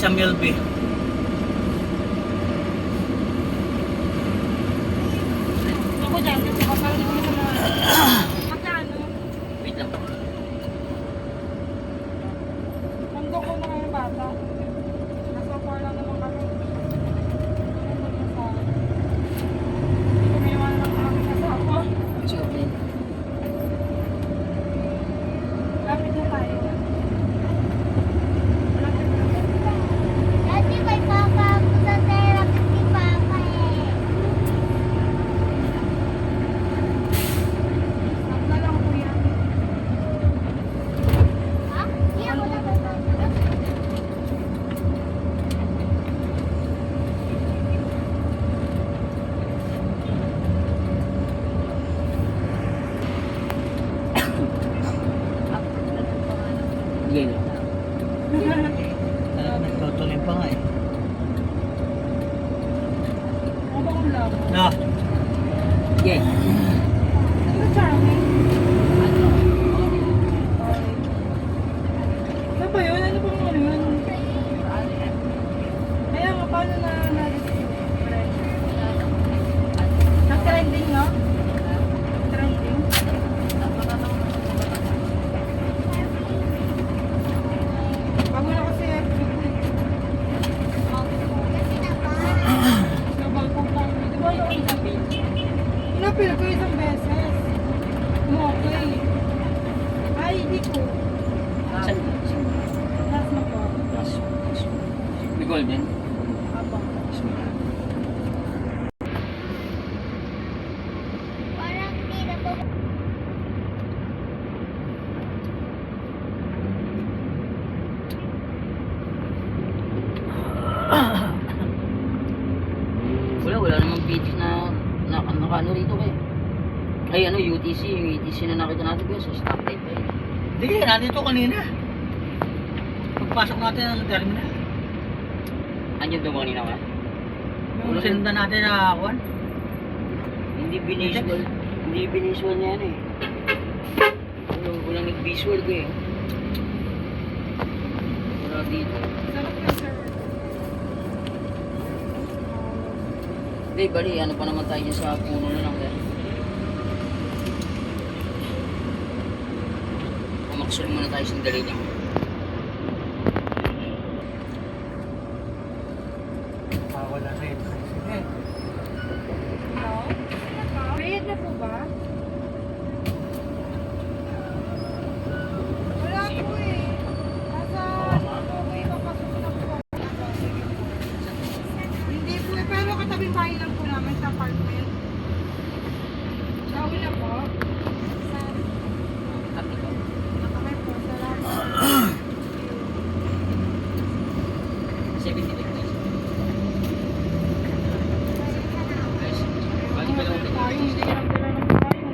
sa Milby. Ako dyan, kasi parang hindi ko na magkano? Wait lang. Mundo ko na yung bata. Nasa 4 lang naman kami. Hindi ko may iwanan ng aking kasama. It's okay. Lapit na tayo. Dati may papa ako sa therapy ni Papa eh. Stop na lang kuya. Ha? Hindi ako natatakot. Sige lang. Nagtutuloy pa nga eh. Ano ba kung lang? No. Sige. Ano charming? Ano ba yun? Ano bang ano yun? Kaya nga, paano na-receive? Nag-trending, no? Trending? Bago na kasi FB ko eh. Nabal ko pa. Di ba yung inapil? Inapil ko isang beses. Okay. Ay, hindi ko. Saan? Last na po. May golden? Apo. Parang hindi na po. Wala namang beach na ano rito kayo. Ay ano, UTC, yung UTC na nakita natin ko sa stoplight pa yun. Hindi, nandito kanina. Pagpasok natin ng terminal. Andiyan doon kanina ka? Yung sinundan natin na kuwan? Hindi binisual. Hindi binisual niya yan eh. Walang nag-visual ko eh. Wala dito. Sarap na, sir. Hindi, bali, ano pa naman tayo dyan sa puno na lang kaya. Pumaksol muna tayo sandali lang. Wala na yun. Hello? Bayad na po ba? Wala po eh. Nasa ano po eh, papasok na po ako. Hindi po eh, pero katabing bahay lang po namin sa apartment. Gawin na po. Happy ko. Nakamay po, salamat. 70 degrees. Guys, bali pa lang ulit. Tayo, hindi ka lang pala ng tayo.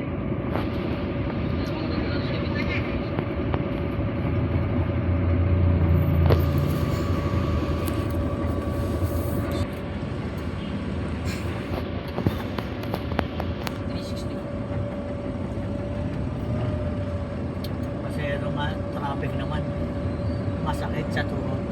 Kasi naman, traffic naman. Masakit sa tuhod.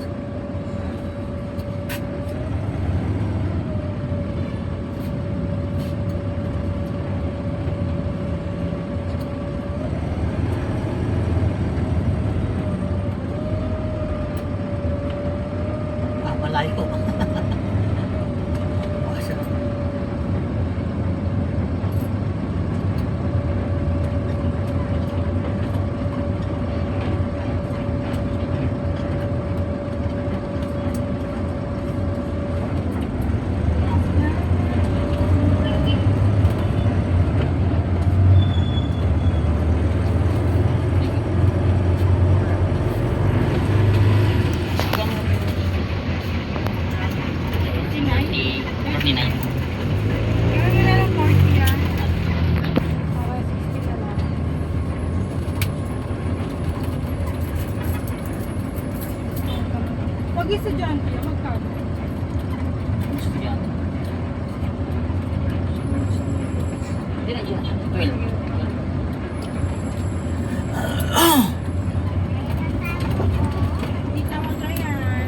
Malayo. Pag estudyante, magkano? Estudyante. Hindi na dyan. 12. Tita mo to yan.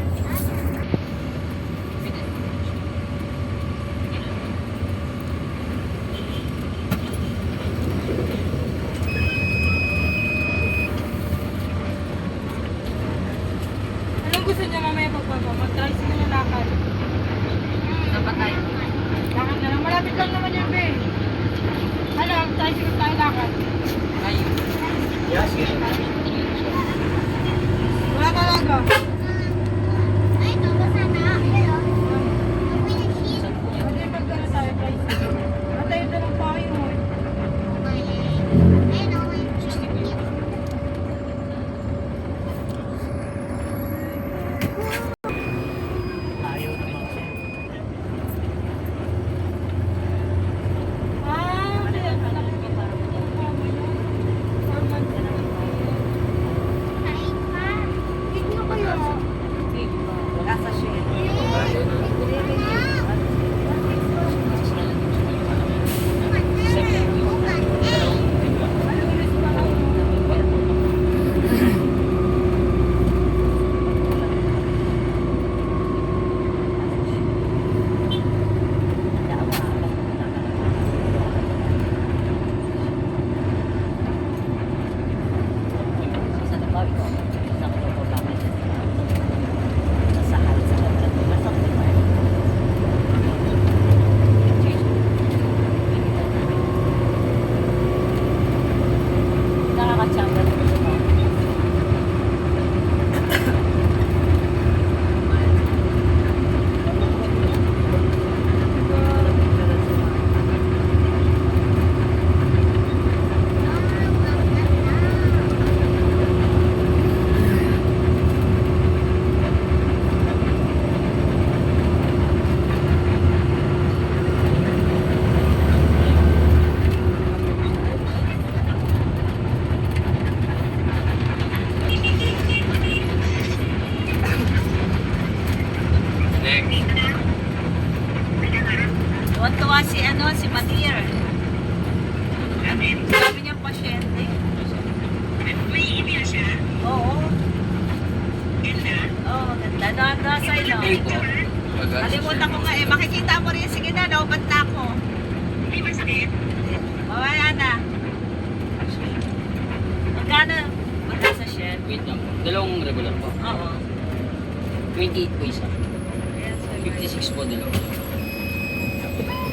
gusto niya mamaya pagbaba? Mag-try sila na lakad. Napatay. Lakad na lang. Malapit lang naman yun, be. Ano, try sila tayo lakad. Ayun. Yes, yes. Wala talaga. Ay, ito ba sana? Hello? Pinag-hit. Hindi magkano tayo, guys. Matay na lang pa kayo. Ay, no, may Ayaw naman kasi. Ah, kaya pala ko parang mama yun. 4 months na lang. kain pa. Cake na kaya. Wala sa share. Alulis pa lang. Tuwa-tuwa si Matir. Sabi niya pasyente. May email siya? Oo. Ganda? Oo, ganda. Nasa ino. Kalimutan ko nga eh. Makikita mo rin. Sige na, naubat na ako. Hindi masakit? Mamaya na. Magkano? Magkano sa share? Wait lang. Dalawang regular po. Oo. 28 po isa. 56 po dalawa.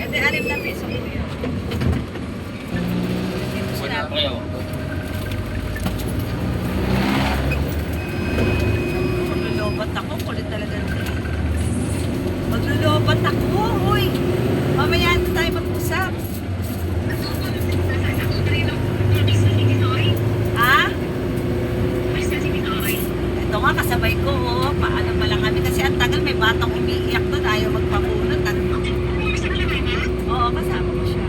E di, 6 na piso ko yun. Wala po kayo. Maglulubat ako. Kulit talaga. Maglulubat ako. Uy! Mamaya na tayo mag-usap. Ha? Ito nga, kasabay ko. Oh. Paano pala kami? Kasi ang tagal may batang umiiyak doon. Ayaw magpapunot. Oo, kasama ko siya.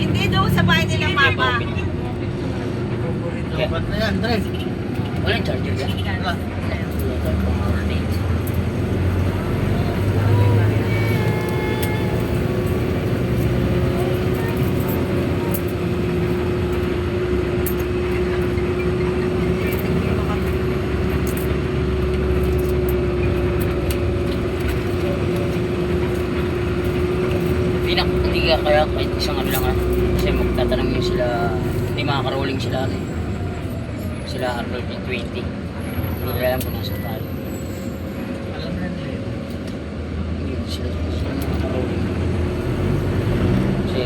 Hindi doon sa bahay nila, mama. Dapat na yan, drive. Walang charger yan. Wala. Hindi ka kaya kahit isang ano lang kasi magtatanong yun sila, hindi makaka-rolling sila sila Arnold 20. Hindi nila alam kung nasa tayo. Alam na nila yun. Hindi sila makaka-rolling. Kasi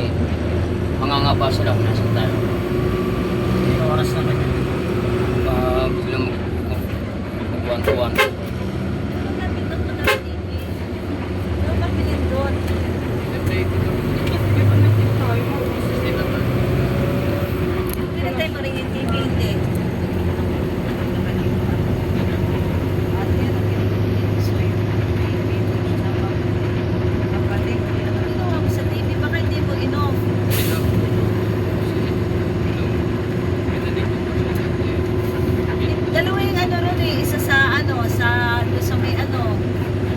mangangaba sila kung nasa tayo. Ilang oras naman yan. Biglang mag-1-to-1. Napindot ko na sa TV. Ano ba pinindot? Pinatay mo rin yung TV, hindi. Ano mo sa TV? Baka hindi mo inom. Dalawa yung ano ron eh. Isa sa ano, doon sa may ano.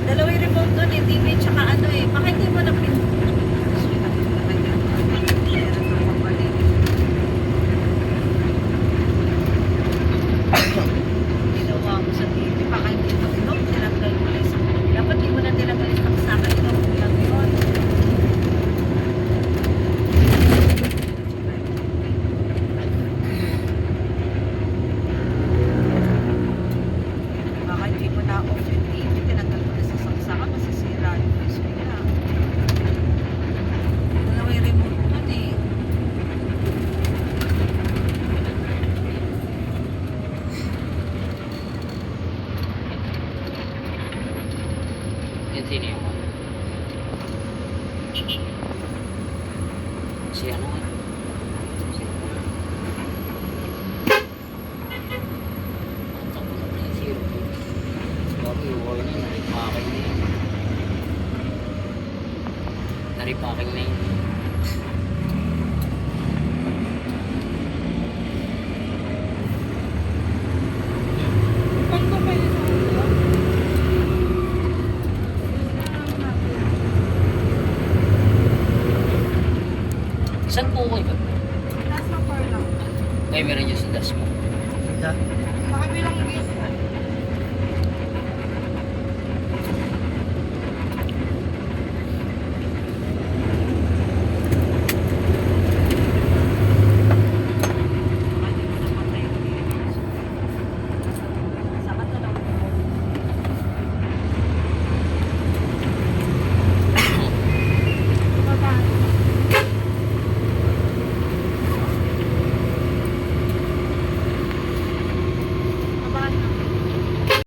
Dalawa yung remote doon eh. TV tsaka ano eh. Baka hindi mo na ginawa mo sa TV. Baka hindi mo inom. Tinanggal mo lang sa dapat hindi mo na tinanggal sa saka. Inom mo lang yun. repacking na yun. Pag ko kayo sa ulo. Saan po kayo ba? Nasa car lang. Ay, meron nyo sa dash mo. Sa kabilang gate.